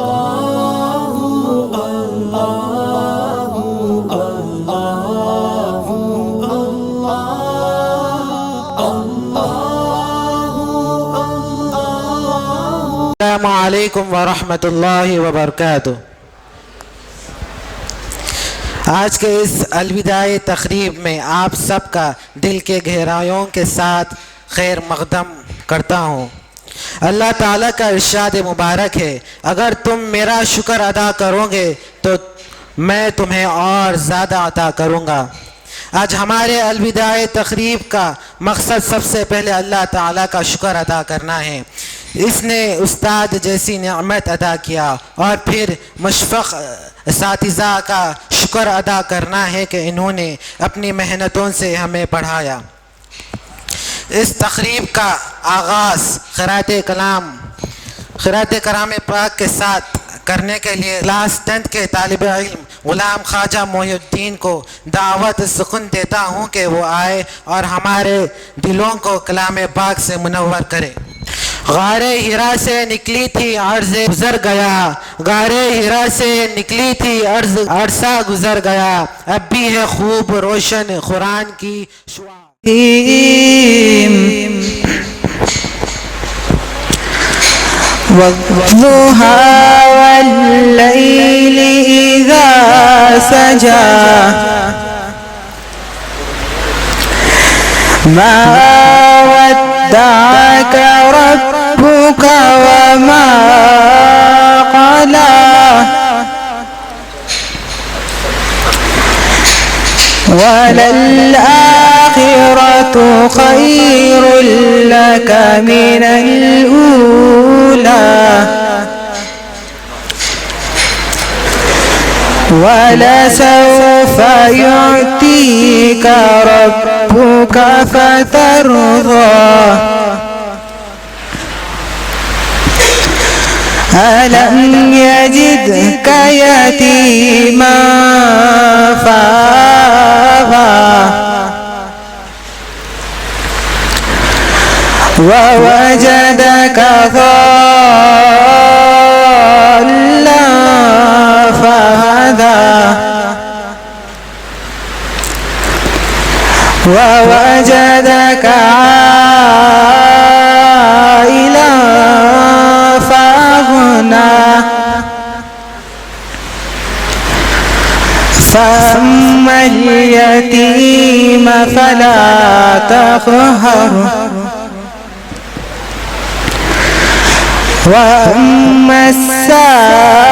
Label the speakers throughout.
Speaker 1: السلام علیکم ورحمۃ اللہ وبرکاتہ۔ آج کے اس الوداعی تقریب میں آپ سب کا دل کے گہرائیوں کے ساتھ خیر مقدم کرتا ہوں۔ اللہ تعالیٰ کا ارشاد مبارک ہے، اگر تم میرا شکر ادا کرو گے تو میں تمہیں اور زیادہ عطا کروں گا۔ آج ہمارے الوداعی تقریب کا مقصد سب سے پہلے اللہ تعالیٰ کا شکر ادا کرنا ہے۔ اس نے استاد جیسی نعمت عطا کیا، اور پھر مشفق اساتذہ کا شکر ادا کرنا ہے کہ انہوں نے اپنی محنتوں سے ہمیں پڑھایا۔ اس تقریب کا آغاز قرأت کلام پاک کے ساتھ کرنے کے لیے کلاس 10 کے طالب علم غلام خواجہ محی الدین کو دعوت سخن دیتا ہوں کہ وہ آئے اور ہمارے دلوں کو کلام پاک سے منور کرے۔ غار ہرا سے نکلی تھی عرض گزر گیا، غار ہرا سے نکلی تھی عرصہ گزر گیا، اب بھی ہے خوب روشن قرآن کی شعاع۔
Speaker 2: والضحى والليل إذا سجى ما ودعك ربك وما قلى وللآخرة خير لك من الأولى ولسوف يعطيك ربك فترضى ألم يجدك يتيما فآوى ووجدك ضالا فهدى ووجدك عائلا فأغنى فأما اليتيم فلا تقهر وأما السائل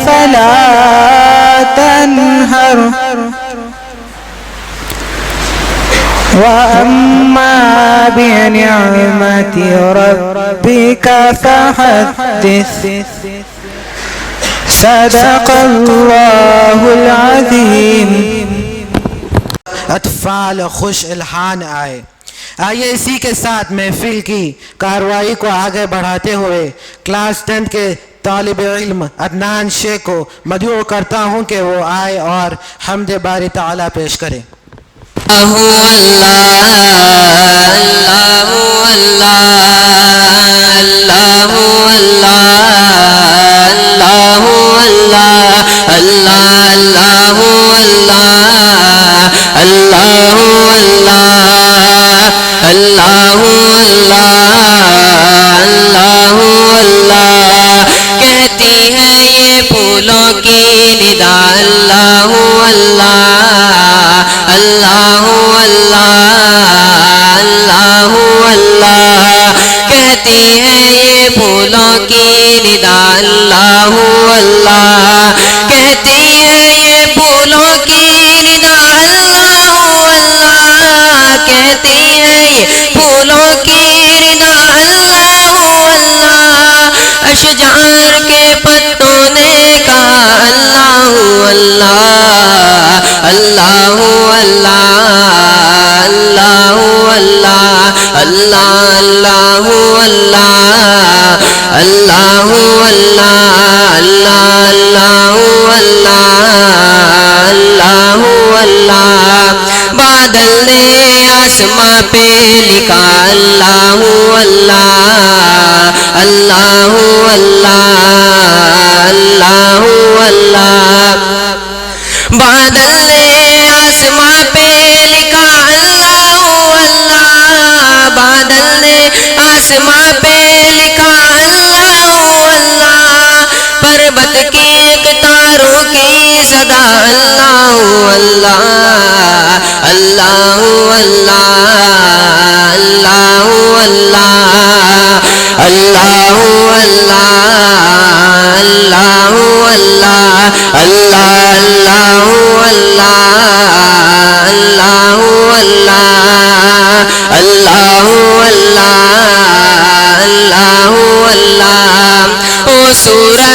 Speaker 2: فلا تنهر وأما بنعمة ربك فحدث صدق الله العظيم۔
Speaker 1: اطفال خوش الحان آئے۔ آئیے اسی کے ساتھ محفل کی کارروائی کو آگے بڑھاتے ہوئے کلاس 10 کے طالب علم عدنان شیخ کو مدعو کرتا ہوں کہ وہ آئے اور حمد باری تعالیٰ پیش کرے۔
Speaker 3: کہتی ہے یہ پھولوں کی ندا اللہ اللہ اللہ اللہ اللہ، کہتی ہے یہ پھولوں کی ندا اللہ اللہ، کہتی ہے یہ پھولوں کی ندا اللہ اللہ، کہتی ہے یہ پھولوں کی ندا اللہ اللہ، اشجار کے پتوں نے کہا اللہ اللہ اللہ اللہ اللہ اللہ اللہ اللہ اللہ اللہ، بادل نے آسماں پہ لکھا اللہ اللہ اللہ اللہ اللہ اللہ بادل نے آسماں پہ لکھا اللہ اللہ بادل نے آسماں پہ لکھا اللہ اللہ پربت کی قطاروں کی صدا اللہ اللہ اللہ اللہ اللہ اللہ اللہ اللہ اللہ اللہ او سورہ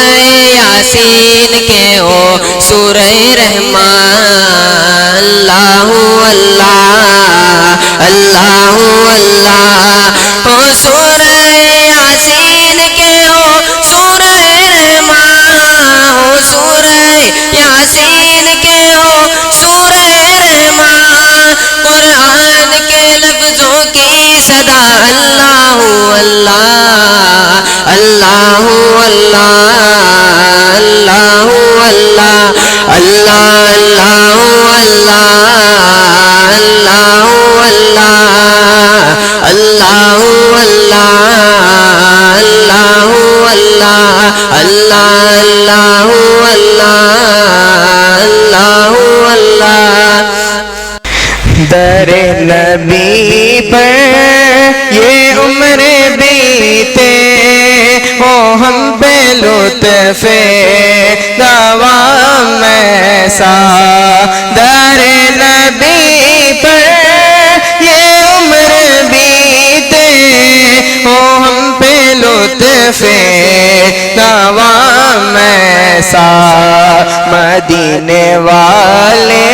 Speaker 3: یاسین کے او سورہ رحمان اللہ اللہ اللہ اللہ او سورہ یاسین کے او سورہ رحمان او سورہ یاسین کے او سورہ رحمان قرآن کے لفظوں کی صدا اللہ اللہ اللہ اللہ اللہ اللہ اللہ اللہ اللہ
Speaker 2: در نبی پر یہ عمر بیتے وہ ہم پہ لطف دوام ایسا در نبی پر یہ عمر بیتے وہ ہم پہ لطف دوام ایسا مدینے والے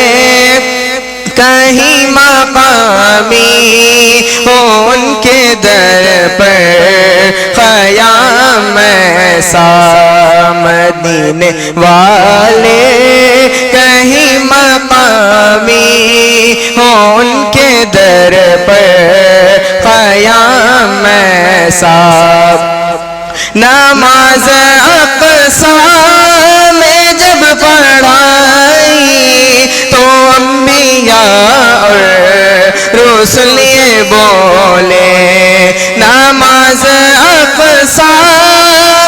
Speaker 2: کہیں مقامی ہو ان کے در پر قیام ایسا مدینے والے کہیں مقامی ہو ان کے در پر قیام ایسا نماز اقصی میں جب پڑھائی تو انبیاء اور رسل یہ بولے نماز اقصی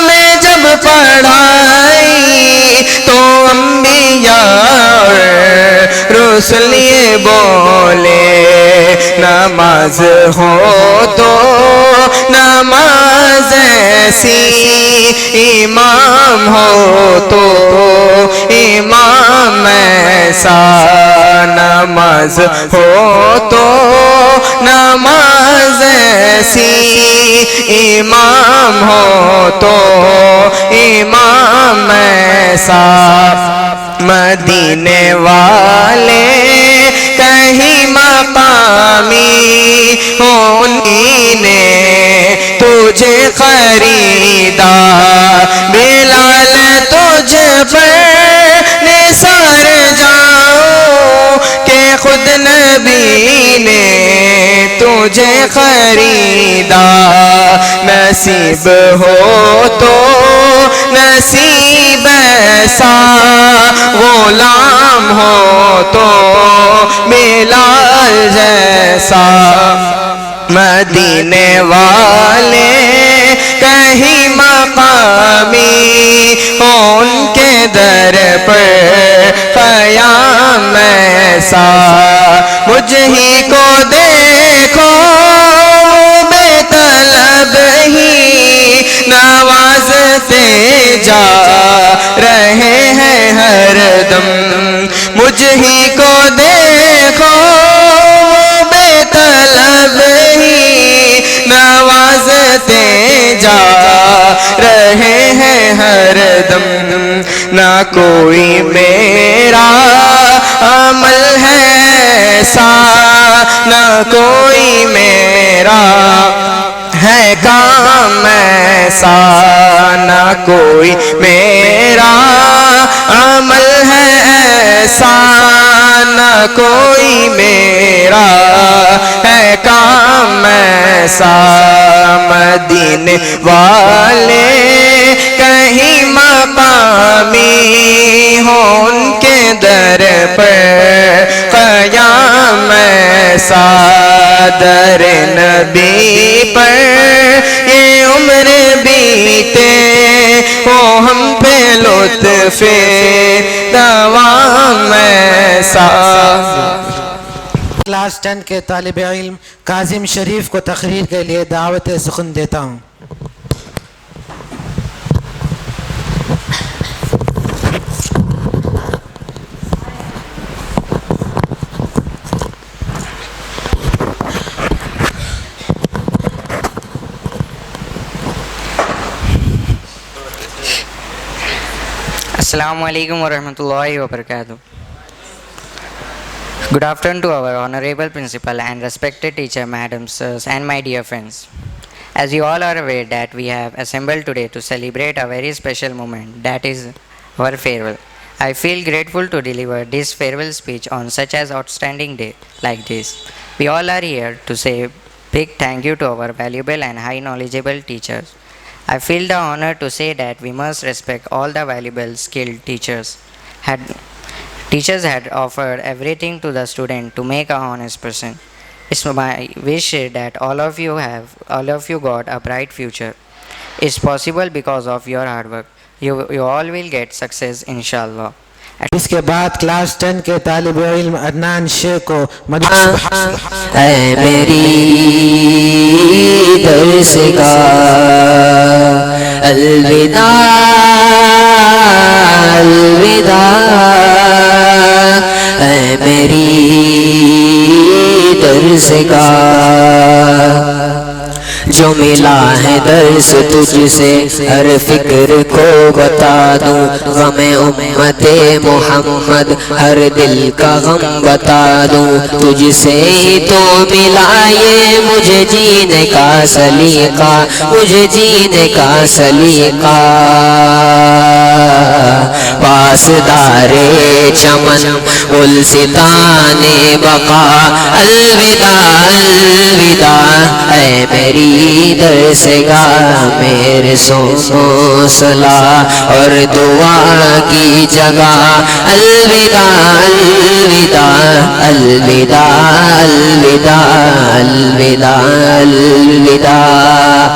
Speaker 2: میں جب پڑھائی تو انبیاء اور رسل یہ بولے نماز ہو تو نماز ایسی امام ہو تو امام ایسا نماز ہو تو نماز ایسی امام ہو تو امام ایسا مدینے والے کہیں مقامی ہو نے تجھے خریدا بلال تجھ پر نثار جاؤ کہ خود نبی نے تجھے خریدا نصیب ہو تو نصیب ایسا غلام ہو تو بلال جیسا مدینے والے کہیں مقامی ہو ان کے در پر قیام ایسا مجھ ہی کو دیکھو بے طلب ہی نوازتے جا رہے ہیں ہر دم مجھ ہی کو دیکھو بے طلب ہی نوازتے جا رہے ہیں ہر دم نہ کوئی میرا عمل ہے ایسا نہ کوئی میرا ہے کام ایسا نہ کوئی میرا عمل ہے ایسا نہ کوئی میرا ہے کام ایسا مدینے والے در نبی پر یہ عمر بیتے ہو ہم پہ لطف دوام ایسا.
Speaker 1: کلاس 10 کے طالب علم کاظم شریف کو تقریر کے لیے دعوت سخن دیتا ہوں.
Speaker 4: Assalamu alaikum wa rahmatullahi wa barakatuh. Good afternoon to our honorable principal and respected teacher, madams, sirs, and my dear friends. As you all are aware that we have assembled today to celebrate a very special moment, that is our farewell. I feel grateful to deliver this farewell speech on such an outstanding day like this. We all are here to say big thank you to our valuable and high knowledgeable teachers. I feel the honor to say that we must respect all the valuable, skilled teachers. Teachers had offered everything to the student to make an honest person. It's my wish that all of you got a bright future. It's possible because of your hard work. You all will get success, inshallah.
Speaker 1: اس کے بعد class 10 کے طالب علم عدنان شیخ کو
Speaker 3: اے میری درسگاہ الوداع الوداع، اے میری درسگاہ جو ملا ہے درس تجھ سے ہر فکر کو بتا دوں، غم امت محمد ہر دل کا غم بتا دوں، تجھ سے ہی تو ملا یہ مجھے جینے کا سلیقہ، مجھے جینے کا سلیقہ. پاسدار چمن گلستان بقا الوداع الوداع، اے میری درسگاہ میرے سو صلاح اور دعا کی جگہ الوداع الوداع الوداع الوداع الوداع الوداع.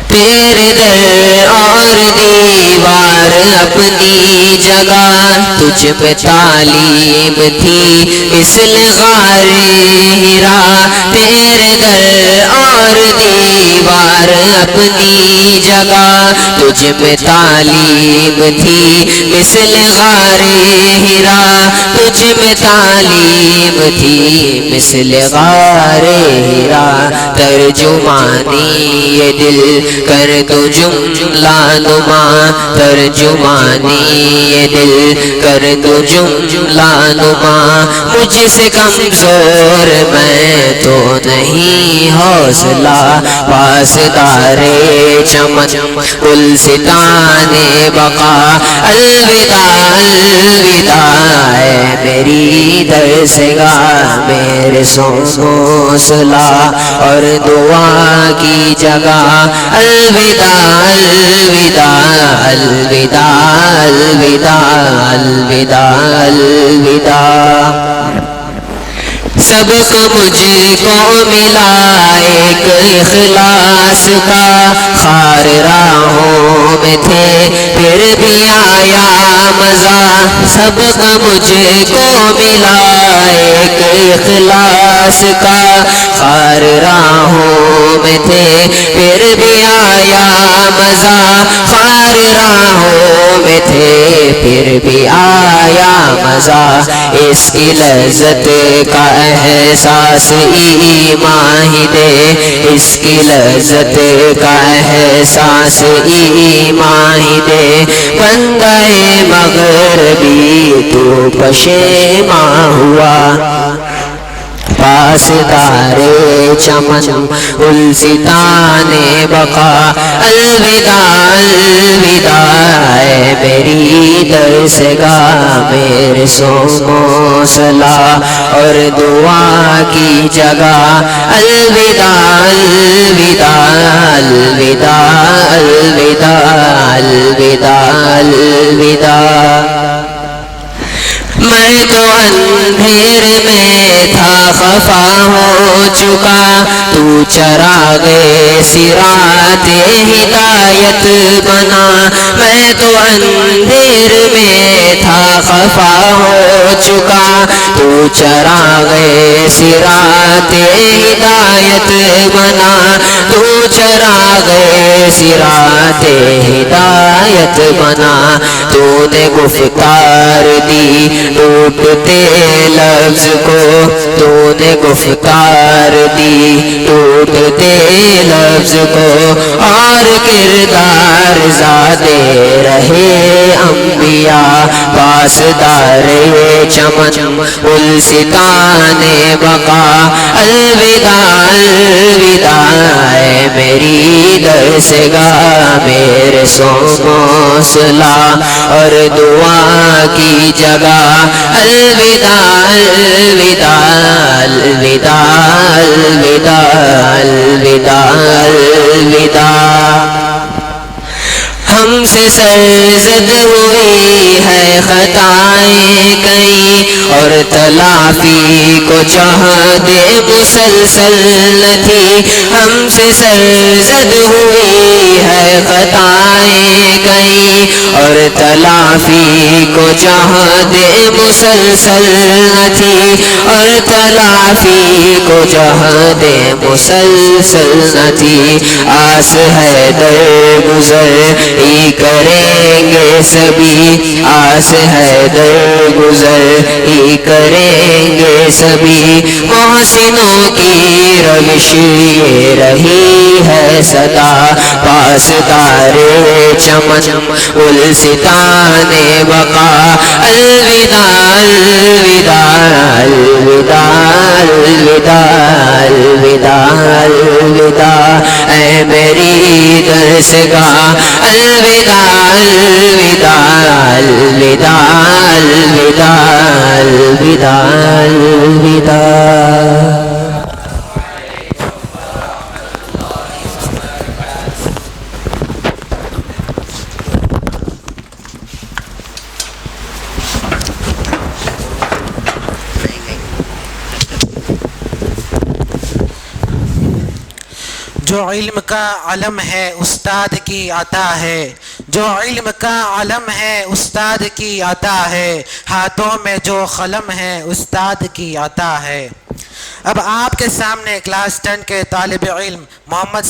Speaker 3: تیرے در اور دیوار اپنی جگہ، تجھ پہ تعلیم تھی مثل غار ہرا. تیرے در اور دیوار اپنی جگہ، تجھ پہ تعلیم تھی مثل غار ہرا. تجھ میں تعلیم تھی مثل غار ہرا. ترجمانی یہ دل کر تو جملہ نما، ترجمانی یہ دل کر تو جملہ نما. مجھ سے کمزور میں تو نہیں حوصلہ، پاسدار چمن گلستان بقا الوداع الوداع، اے میری درسگاہ میرے سو صلاح اور دعا کی جگہ الوداع الوداع الوداع الوداع الوداع الوداع. سب کو مجھ کو ملا ایک اخلاص کا، خار راہوں میں تھے پھر بھی آیا مزہ. سب کو مجھ کو ملا ایک اخلاص کا، خار راہوں میں تھے پھر بھی آیا مزہ. خار راہوں میں تھے پھر بھی آیا مزہ. اس کی لذت کا احساس ایمان ہی دے، اس کی لذت کا احساس ایمان ہی دے. بندہ مغربی تو پشیماں ہوا، پاسدار چمن گلستان بقا الوداع الوداع، اے میری درسگاہ میرے سو صلاح اور دعا کی جگہ الوداع الوداع الوداع الوداع الوداع الوداع. میں تو اندھیر میں تھا خفا ہو چکا تو چراغ صراط ہدایت بنا میں تو اندھیر میں تھا خفا ہو چکا تو چراغ صراط ہدایت بنا تو چراغ صراط ہدایت بنا تو نے گفتار دی ٹوٹتے لفظ کو تو نے گفتار دی ٹوٹتے لفظ کو اور کردار زادے رہے انبیاء پاسدار چمن گلستان بقا الوداع الوداع اے میری درسگاہ میرے سو حوصلہ اور دعا کی جگہ الوداع الوداع الوداع الوداع الوداع الوداع ہم سے سرزد ہوئی ہے خطائیں کئی اور تلافی کو چاہت مسلسل نہ تھی ہم سے سرزد ہوئی ہے خطائیں کئی اور تلافی کو چاہت مسلسل نہ تھی اور تلافی کو چاہت مسلسل نہ تھی آس ہے در گزر ہی کریں گے سبھی آس ہے در گزر ہی کریں گے سبھی محسنوں کی روش یہ رہی ہے صدا پاسدار چمن گلستان بقا الوداع الوداع الوداع الوداع الوداع الوداع اے میری درسگاہ الوداع الوداع الوداع الوداع الوداع الوداع
Speaker 1: جو علم کا علم ہے استاد کی عطا ہے جو علم کا علم ہے استاد کی عطا ہے ہاتھوں میں جو قلم ہے استاد کی عطا ہے۔ اب آپ کے سامنے کلاس 10 کے طالب علم محمد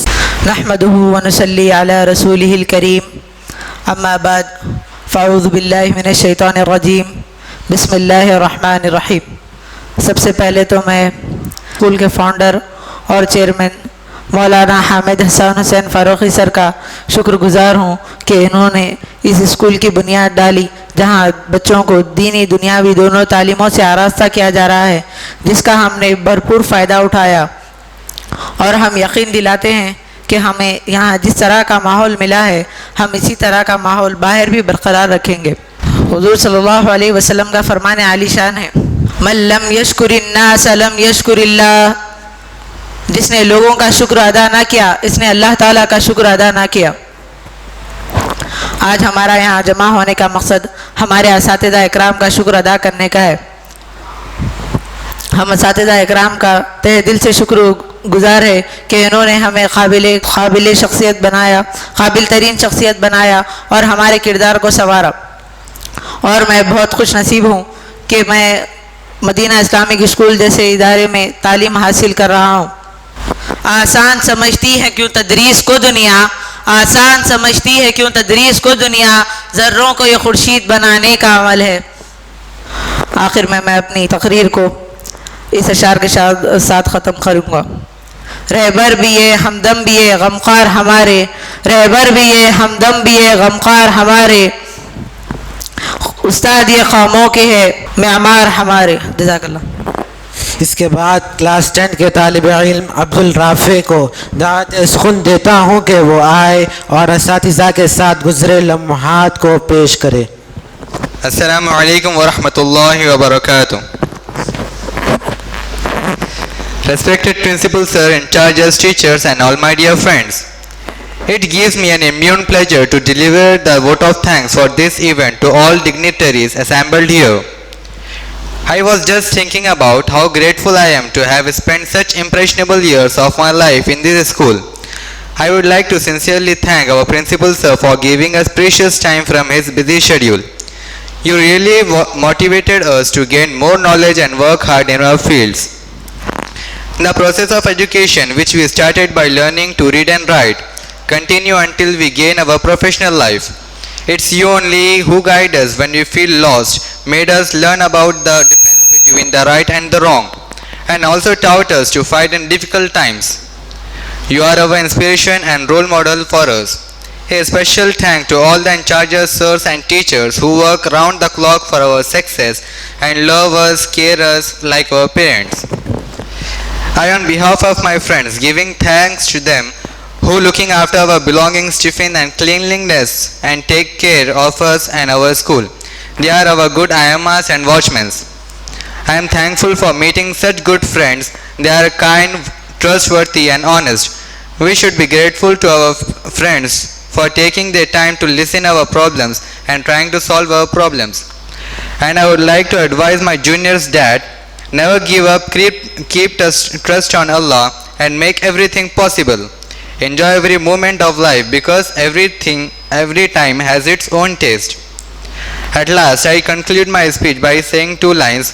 Speaker 5: نحمدہ ونصلی علی رسولہ الکریم اما بعد فاعوذ باللہ من الشیطان الرجیم بسم اللہ الرحمن الرحیم۔ سب سے پہلے تو میں اسکول کے فاؤنڈر اور چیئرمین مولانا حامد حسن حسین فاروقی سر کا شکر گزار ہوں کہ انہوں نے اس اسکول کی بنیاد ڈالی جہاں بچوں کو دینی دنیاوی دونوں تعلیموں سے آراستہ کیا جا رہا ہے، جس کا ہم نے بھرپور فائدہ اٹھایا اور ہم یقین دلاتے ہیں کہ ہمیں یہاں جس طرح کا ماحول ملا ہے ہم اسی طرح کا ماحول باہر بھی برقرار رکھیں گے۔ حضور صلی اللہ علیہ وسلم کا فرمان عالی شان ہے من لم یشکر الناس لم یشکر اللہ، جس نے لوگوں کا شکر ادا نہ کیا اس نے اللہ تعالیٰ کا شکر ادا نہ کیا۔ آج ہمارا یہاں جمع ہونے کا مقصد ہمارے اساتذہ اکرام کا شکر ادا کرنے کا ہے۔ ہم اساتذہ اکرام کا تہ دل سے شکر گزار ہے کہ انہوں نے ہمیں قابل شخصیت بنایا، قابل ترین شخصیت بنایا اور ہمارے کردار کو سنوارا، اور میں بہت خوش نصیب ہوں کہ میں مدینہ اسلامک اسکول جیسے ادارے میں تعلیم حاصل کر رہا ہوں۔ آسان سمجھتی ہے کیوں تدریس کو دنیا، آسان سمجھتی ہے کیوں تدریس کو دنیا، ذروں کو یہ خورشید بنانے کا عمل ہے۔ آخر میں اپنی تقریر کو اس اشعار کے ساتھ ختم کروں گا۔ رہبر بھی ہے ہمدم بھی ہے غمخوار ہمارے، رہبر بھی ہے ہمدم بھی ہے غمخوار ہمارے، استاد یہ قوموں کے ہے معمار ہمارے۔ جزاک اللہ۔
Speaker 1: اس کے بعد کلاس 10 کے طالب علم عبد الرافع کو دعوت سخن دیتا ہوں کہ وہ آئے اور اساتذہ کے ساتھ گزرے لمحات کو پیش کرے۔
Speaker 2: السلام علیکم ورحمۃ اللہ وبرکاتہ۔ Respected principal sir, in charges, teachers and all my dear friends, it gives me an immense pleasure to deliver the vote of thanks for this event to all dignitaries assembled here. I was just thinking about how grateful I am to have spent such impressionable years of my life in this school. I would like to sincerely thank our principal sir for giving us precious time from his busy schedule. You really motivated us to gain more knowledge and work hard in our fields. The process of education, which we started by learning to read and write, continue until we gain our professional life. It's you only who guide us when we feel lost, made us learn about the difference between the right and the wrong, and also taught us to fight in difficult times. You are our inspiration and role model for us. A special thank to all the in charges, sirs and teachers who work round the clock for our success and love us, care us like our parents. I, on behalf of my friends, giving thanks to them who looking after our belongings, tiffin and cleanliness and take care of us and our school. They are our good ayamas and watchmen. I am thankful for meeting such good friends. They are kind, trustworthy and honest. We should be grateful to our friends for taking their time to listen our problems and trying to solve our problems. And I would like to advise my juniors that never give up, keep trust on Allah and make everything possible. Enjoy every moment of life because every time has its own taste. At last, I conclude my speech by saying two lines.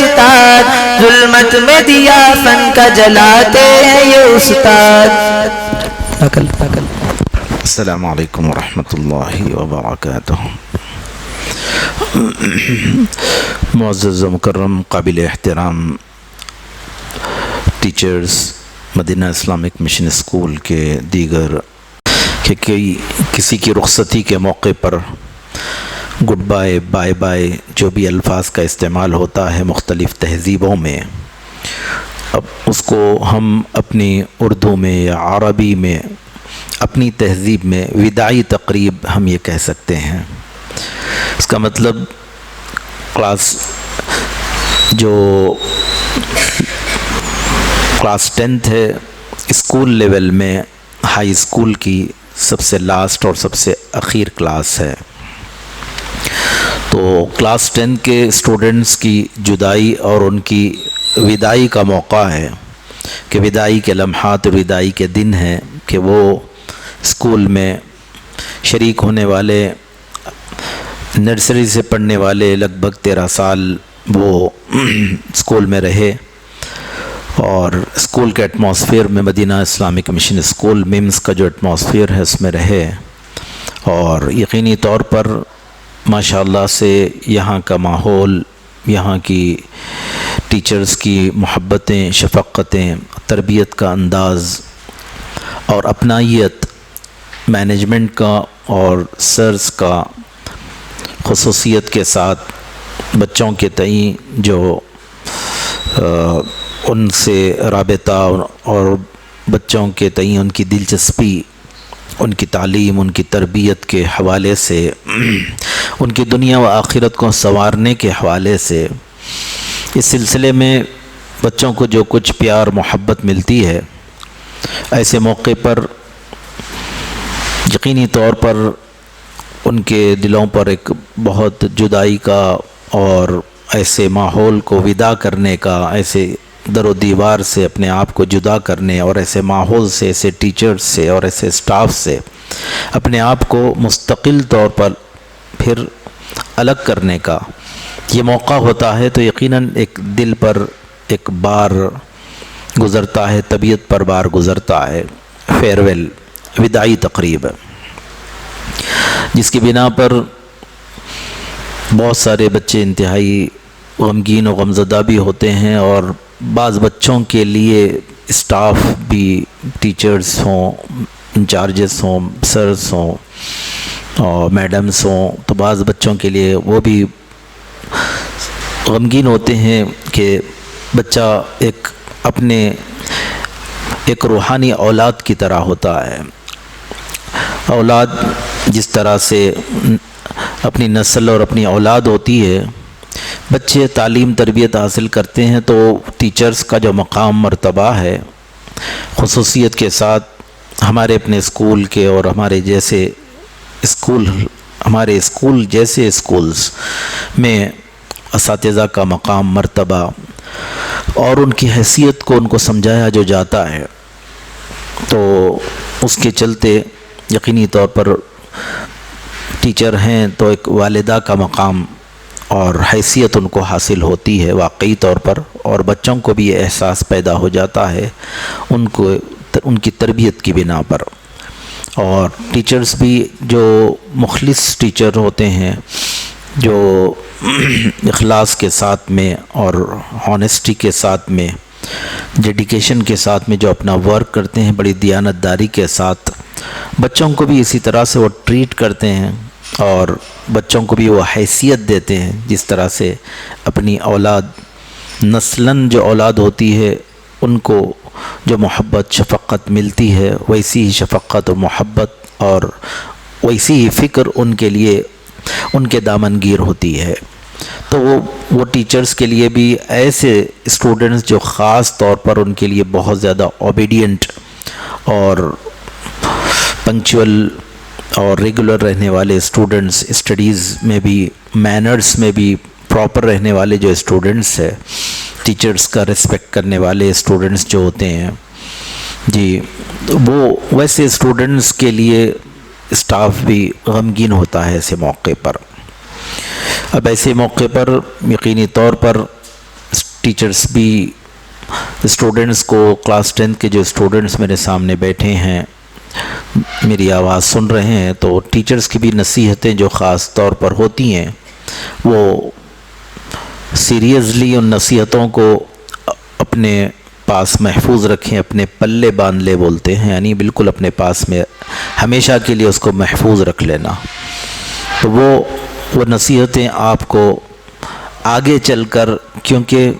Speaker 5: استاد, ظلمت میں دیا فن کا جلاتے ہیں یہ استاد.
Speaker 6: السلام علیکم ورحمۃ اللہ وبرکاتہ. معزز و مکرم قابل احترام ٹیچرز مدینہ اسلامک مشن اسکول کے دیگر کہ کسی کی رخصتی کے موقع پر گڈ بائے, بائے بائے جو بھی الفاظ کا استعمال ہوتا ہے مختلف تہذیبوں میں, اب اس کو ہم اپنی اردو میں یا عربی میں اپنی تہذیب میں وداعی تقریب ہم یہ کہہ سکتے ہیں. اس کا مطلب کلاس 10th ہے اسکول لیول میں, ہائی اسکول کی سب سے لاسٹ اور سب سے اخیر کلاس ہے. تو کلاس 10 کے اسٹوڈنٹس کی جدائی اور ان کی وداعی کا موقع ہے کہ وداعی کے لمحات اور وداعی کے دن ہیں کہ وہ اسکول میں شریک ہونے والے نرسری سے پڑھنے والے لگ بھگ 13 سال وہ اسکول میں رہے اور اسکول کے ایٹماسفیئر میں مدینہ اسلامک مشن اسکول ممس کا جو ایٹماسفیئر ہے اس میں رہے, اور یقینی طور پر ماشاءاللہ سے یہاں کا ماحول, یہاں کی ٹیچرز کی محبتیں, شفقتیں, تربیت کا انداز اور اپنائیت مینجمنٹ کا اور سرز کا خصوصیت کے ساتھ بچوں کے تئیں جو ان سے رابطہ اور بچوں کے تئیں ان کی دلچسپی, ان کی تعلیم, ان کی تربیت کے حوالے سے, ان کی دنیا و آخرت کو سنوارنے کے حوالے سے, اس سلسلے میں بچوں کو جو کچھ پیار محبت ملتی ہے, ایسے موقع پر یقینی طور پر ان کے دلوں پر ایک بہت جدائی کا اور ایسے ماحول کو ودا کرنے کا, ایسے در و دیوار سے اپنے آپ کو جدا کرنے اور ایسے ماحول سے, ایسے ٹیچرز سے اور ایسے اسٹاف سے اپنے آپ کو مستقل طور پر پھر الگ کرنے کا یہ موقع ہوتا ہے. تو یقیناً ایک دل پر ایک بار گزرتا ہے, طبیعت پر بار گزرتا ہے. فیئرویل, وداعی تقریب جس کی بنا پر بہت سارے بچے انتہائی غمگین و غمزدہ بھی ہوتے ہیں, اور بعض بچوں کے لیے اسٹاف بھی, ٹیچرز ہوں, انچارجز ہوں, سرز ہوں اور میڈمز ہوں, تو بعض بچوں کے لیے وہ بھی غمگین ہوتے ہیں کہ بچہ ایک روحانی اولاد کی طرح ہوتا ہے. اولاد جس طرح سے اپنی نسل اور اپنی اولاد ہوتی ہے, بچے تعلیم تربیت حاصل کرتے ہیں تو ٹیچرز کا جو مقام مرتبہ ہے خصوصیت کے ساتھ ہمارے اپنے اسکول کے اور ہمارے اسکول جیسے اسکولز میں اساتذہ کا مقام مرتبہ اور ان کی حیثیت کو ان کو سمجھایا جو جاتا ہے, تو اس کے چلتے یقینی طور پر ٹیچر ہیں تو ایک والدہ کا مقام اور حیثیت ان کو حاصل ہوتی ہے واقعی طور پر, اور بچوں کو بھی یہ احساس پیدا ہو جاتا ہے ان کی تربیت کی بنا پر. اور ٹیچرز بھی جو مخلص ٹیچر ہوتے ہیں, جو اخلاص کے ساتھ میں اور ہانیسٹی کے ساتھ میں, ڈیڈیکیشن کے ساتھ میں جو اپنا ورک کرتے ہیں بڑی دیانتداری کے ساتھ, بچوں کو بھی اسی طرح سے وہ ٹریٹ کرتے ہیں اور بچوں کو بھی وہ حیثیت دیتے ہیں جس طرح سے اپنی اولاد, نسلاً جو اولاد ہوتی ہے ان کو جو محبت شفقت ملتی ہے, ویسی ہی شفقت اور محبت اور ویسی ہی فکر ان کے لیے ان کے دامنگیر ہوتی ہے. تو وہ ٹیچرز کے لیے بھی ایسے اسٹوڈنٹس جو خاص طور پر ان کے لیے بہت زیادہ اوبیڈینٹ اور پنکچول اور ریگولر رہنے والے اسٹوڈنٹس, اسٹڈیز میں بھی مینرز میں بھی پراپر رہنے والے جو اسٹوڈنٹس ہیں, ٹیچرز کا ریسپیکٹ کرنے والے اسٹوڈنٹس جو ہوتے ہیں جی, وہ ویسے اسٹوڈنٹس کے لیے اسٹاف بھی غمگین ہوتا ہے ایسے موقع پر. اب ایسے موقع پر یقینی طور پر ٹیچرس بھی اسٹوڈنٹس کو، کلاس 10 کے جو اسٹوڈنٹس میرے سامنے بیٹھے ہیں میری آواز سن رہے ہیں، تو ٹیچرس کی بھی نصیحتیں جو خاص طور پر ہوتی ہیں وہ سیریسلی ان نصیحتوں کو اپنے پاس محفوظ رکھیں، اپنے پلے باندھ لے بولتے ہیں، یعنی بالکل اپنے پاس میں ہمیشہ کے لیے اس کو محفوظ رکھ لینا. تو وہ نصیحتیں آپ کو آگے چل کر، کیونکہ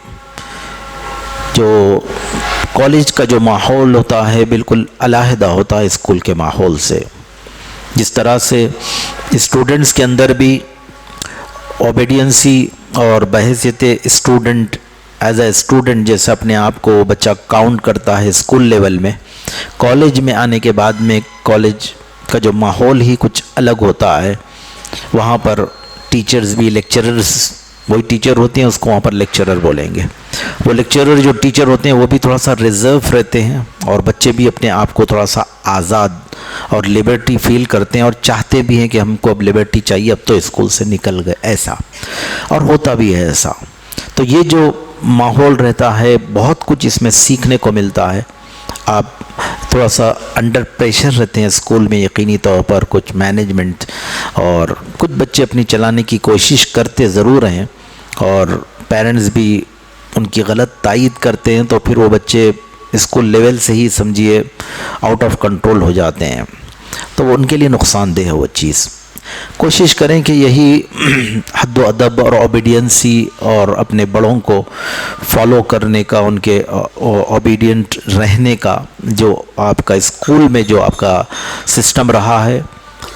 Speaker 6: جو کالج کا جو ماحول ہوتا ہے بالکل علیحدہ ہوتا ہے اسکول کے ماحول سے. جس طرح سے اسٹوڈنٹس کے اندر بھی اوبیڈینسی اور بحیثیت اسٹوڈنٹ، ایز اے اسٹوڈنٹ جیسے اپنے آپ کو بچہ کاؤنٹ کرتا ہے اسکول لیول میں، کالج میں آنے کے بعد میں کالج کا جو ماحول ہی کچھ الگ ہوتا ہے. وہاں پر ٹیچرز بھی، لیکچررز، وہی ٹیچر ہوتے ہیں اس کو وہاں پر لیکچرر بولیں گے. وہ لیکچرر جو ٹیچر ہوتے ہیں وہ بھی تھوڑا سا ریزرو رہتے ہیں، اور بچے بھی اپنے آپ کو تھوڑا سا آزاد اور لبرٹی فیل کرتے ہیں، اور چاہتے بھی ہیں کہ ہم کو اب لبرٹی چاہیے، اب تو اسکول سے نکل گئے، ایسا. اور ہوتا بھی ہے ایسا. تو یہ جو ماحول رہتا ہے بہت کچھ اس میں سیکھنے کو ملتا ہے. آپ تھوڑا سا انڈر پریشر رہتے ہیں اسکول میں یقینی طور پر، کچھ مینجمنٹ، اور کچھ بچے اپنی چلانے کی کوشش کرتے ضرور ہیں، اور پیرنٹس بھی ان کی غلط تائید کرتے ہیں، تو پھر وہ بچے اسکول لیول سے ہی سمجھیے آؤٹ آف کنٹرول ہو جاتے ہیں. تو وہ ان کے لیے نقصان دہ ہے وہ چیز. کوشش کریں کہ یہی حد و ادب اور اوبیڈینسی اور اپنے بڑوں کو فالو کرنے کا، ان کے اوبیڈینٹ رہنے کا جو آپ کا اسکول میں جو آپ کا سسٹم رہا ہے،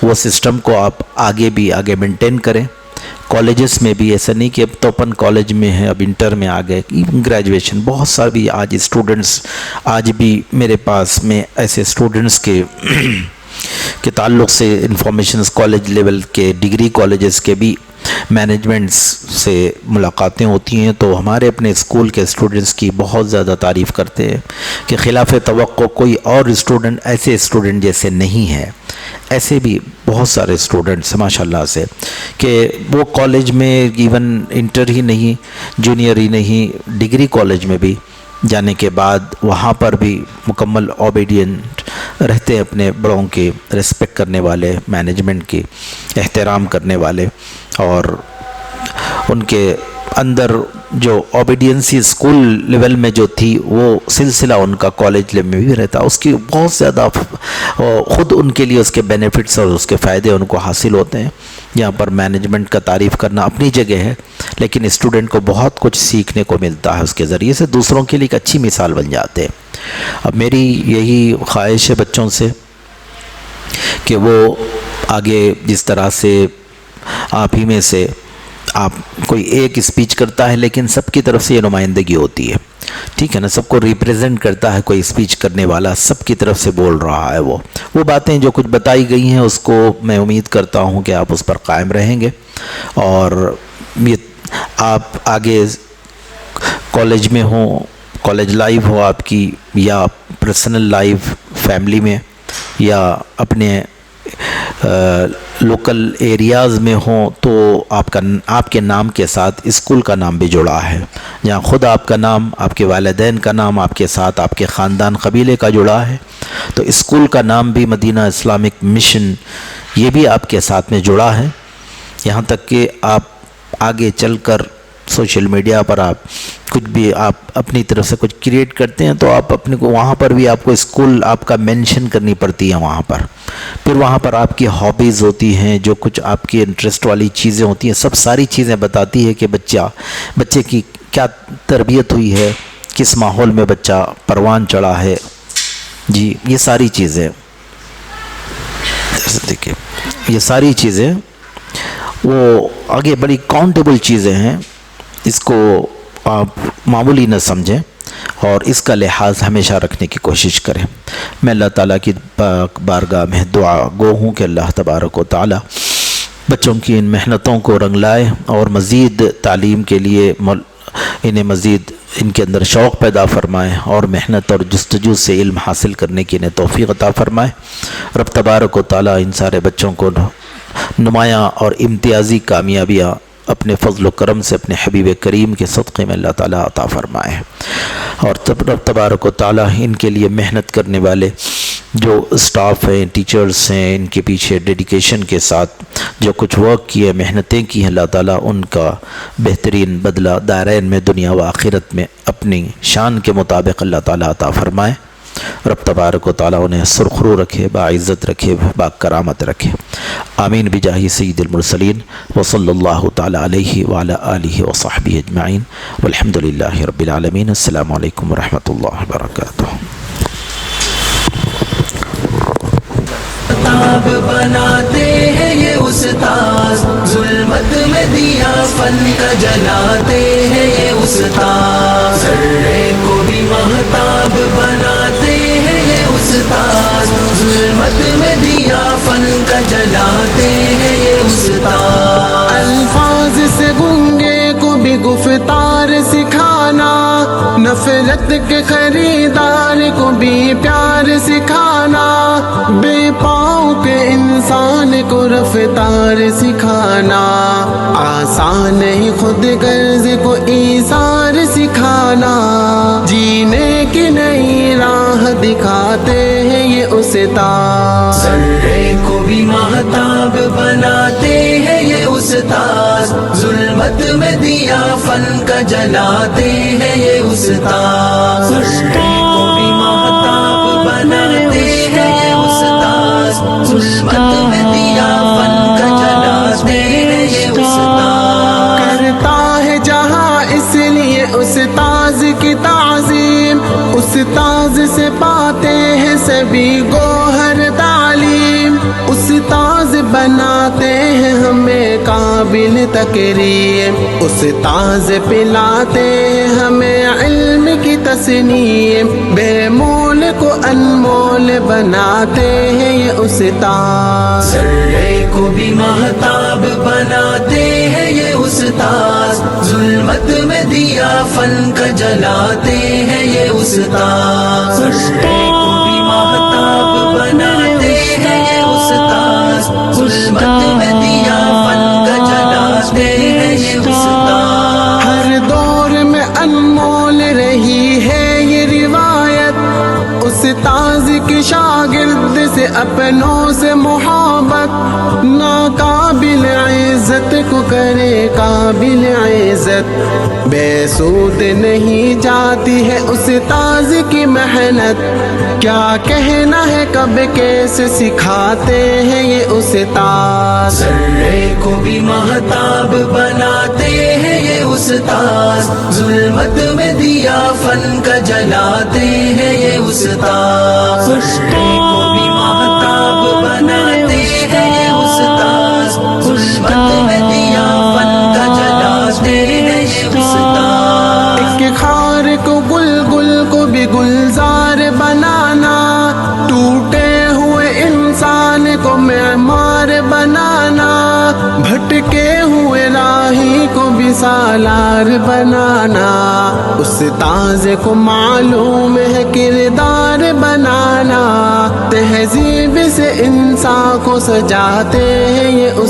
Speaker 6: وہ سسٹم کو آپ آگے مینٹین کریں. کالجز میں بھی ایسا نہیں کہ اب تو اپن کالج میں ہیں، اب انٹر میں آ گئے، گریجویشن بہت سارے بھی آج اسٹوڈنٹس، آج بھی میرے پاس میں ایسے اسٹوڈنٹس کے تعلق سے انفارمیشنز کالج لیول کے ڈگری کالجز کے بھی مینجمنٹس سے ملاقاتیں ہوتی ہیں، تو ہمارے اپنے اسکول کے اسٹوڈنٹس کی بہت زیادہ تعریف کرتے ہیں کہ خلاف توقع کوئی اور اسٹوڈنٹ ایسے اسٹوڈنٹ جیسے نہیں ہے. ایسے بھی بہت سارے اسٹوڈنٹس ماشاء اللہ سے کہ وہ کالج میں ایون انٹر ہی نہیں، جونیئر ہی نہیں، ڈگری کالج میں بھی جانے کے بعد وہاں پر بھی مکمل اوبیڈینٹ رہتے ہیں، اپنے بڑوں کی ریسپیکٹ کرنے والے، مینجمنٹ کی احترام کرنے والے، اور ان کے اندر جو اوبیڈینسی اسکول لیول میں جو تھی وہ سلسلہ ان کا کالج لیول میں بھی رہتا. اس کی بہت زیادہ خود ان کے لیے اس کے بینیفٹس اور اس کے فائدے ان کو حاصل ہوتے ہیں. یہاں پر مینجمنٹ کا تعریف کرنا اپنی جگہ ہے، لیکن اسٹوڈنٹ کو بہت کچھ سیکھنے کو ملتا ہے، اس کے ذریعے سے دوسروں کے لیے ایک اچھی مثال بن جاتے ہیں. اب میری یہی خواہش ہے بچوں سے کہ وہ آگے جس طرح سے آپ ہی میں سے آپ کوئی ایک اسپیچ کرتا ہے لیکن سب کی طرف سے یہ نمائندگی ہوتی ہے، ٹھیک ہے نا، سب کو ریپریزنٹ کرتا ہے کوئی اسپیچ کرنے والا، سب کی طرف سے بول رہا ہے. وہ باتیں جو کچھ بتائی گئی ہیں اس کو میں امید کرتا ہوں کہ آپ اس پر قائم رہیں گے، اور یہ آپ آگے کالج میں ہوں، کالج لائف ہو آپ کی، یا پرسنل لائف فیملی میں، یا اپنے لوکل ایریاز میں ہوں، تو آپ کے نام کے ساتھ اسکول کا نام بھی جڑا ہے. جہاں خود آپ کا نام، آپ کے والدین کا نام آپ کے ساتھ، آپ کے خاندان قبیلے کا جڑا ہے، تو اسکول کا نام بھی مدینہ اسلامک مشن یہ بھی آپ کے ساتھ میں جڑا ہے. یہاں تک کہ آپ آگے چل کر سوشل میڈیا پر آپ کچھ بھی آپ اپنی طرف سے کچھ کریٹ کرتے ہیں، تو آپ اپنے کو وہاں پر بھی آپ کو اسکول آپ کا مینشن کرنی پڑتی ہے وہاں پر. پھر وہاں پر آپ کی ہابیز ہوتی ہیں، جو کچھ آپ کی انٹرسٹ والی چیزیں ہوتی ہیں، سب ساری چیزیں بتاتی ہے کہ بچے کی کیا تربیت ہوئی ہے، کس ماحول میں بچہ پروان چڑھا ہے. جی یہ ساری چیزیں دیکھیں، یہ ساری چیزیں وہ آگے بڑی کاؤنٹیبل چیزیں ہیں. اس کو آپ معمولی نہ سمجھیں اور اس کا لحاظ ہمیشہ رکھنے کی کوشش کریں. میں اللہ تعالیٰ کی بارگاہ میں دعا گو ہوں کہ اللہ تبارک و تعالیٰ بچوں کی ان محنتوں کو رنگ لائے، اور مزید تعلیم کے لیے انہیں مزید ان کے اندر شوق پیدا فرمائے، اور محنت اور جستجو سے علم حاصل کرنے کی انہیں توفیق عطا فرمائے. رب تبارک و تعالیٰ ان سارے بچوں کو نمایاں اور امتیازی کامیابیاں اپنے فضل و کرم سے اپنے حبیب کریم کے صدقے میں اللہ تعالیٰ عطا فرمائے. اور رب تبارک و تعالیٰ ان کے لیے محنت کرنے والے جو اسٹاف ہیں، ٹیچرز ہیں، ان کے پیچھے ڈیڈیکیشن کے ساتھ جو کچھ ورک کیے، محنتیں کی ہیں، اللہ تعالیٰ ان کا بہترین بدلہ دارین میں دنیا و آخرت میں اپنی شان کے مطابق اللہ تعالیٰ عطا فرمائے. رب تبارک و تعالیٰ انہیں سرخرو رکھے، باعزت رکھے، با کرامت رکھے. آمین بجاہ سید المرسلین وصلی اللہ تعالیٰ علیہ وعلی آلہ وصحبہ اجمعین والحمد للہ رب العالمین. السلام علیکم ورحمۃ اللہ وبرکاتہ.
Speaker 7: کتاب بناتے ہیں یہ استاد، ظلمت میں دیا فن کا جلاتے ہیں یہ استاد، ذرے کو بھی مہتاب بناتے ہیں یہ استاد، ظلمت میں دیا فن کا جلاتے ہیں یہ استاد. الفاظ سے گنگے کو بھی گفتار سکھانا، نفرت کے خریدار کو بھی پیار سکھانا، بے پاؤں کے انسان کو رفتار سکھانا، آسان نہیں خود غرض کو ایثار سکھانا، جینے کی نئی راہ دکھاتے ہیں یہ استاد، ذرے کو بھی مہتاب بناتے ہیں یہ استاد، ظلمت میں دیا فن کا جلاتے ہیں یہ استاد، ذرے کو بھی مہتاب بناتے ہیں یہ استاد، ظلمت میں دیا فن کا جلاتے ہیں یہ استاد. کرتا ہے جہاں اس لیے استاذ کی تعظیم، استاذ سے پاتے ہیں سبھی گوہر تعلیم، استاذ بناتے ہیں ہمیں قابل تکریم، استاذ پلاتے ہیں ہمیں علم کی تسنیم، بے مول کو انمول بناتے ہیں یہ استاد، ذرے کو بھی مہتاب بناتے ہیں یہ استاد، ظلمت میں دیا فن کا جلاتے ہیں یہ استاد، ذرے کو بھی مہتاب بناتے ہیں یہ استاد، ظلمت میں دیا فن کا جلاتے ہیں یہ استاد. ہر دور میں انمول رہی ہے یہ روایت، استاذ کی شاگرد سے اپنوں سے محبت، ناقابل عزت کو کرے قابل عزت، بے سود نہیں جاتی ہے استاذ کی محنت، کیا کہنا ہے کب کیسے سکھاتے ہیں یہ استاد، ذرے کو بھی مہتاب بناتے ہیں یہ استاد، ظلمت میں دیا فن کا جلاتے ہیں یہ استاد، ذرے کو بھی مہتاب بناتے ہیں یہ استاد، ظلمت میں دیا فن کا جلاتے ہیں یہ استاد. ایک خار کو گل گل کو بھی گلزار بنانا، ٹوٹے ہوئے انسان کو معمار بنانا، بھٹکے ہوئے راہی کو بھی سالار بنانا، استاذ کو معلوم ہے کردار بنانا، تہذیب سے انسان کو سجاتے ہیں یہ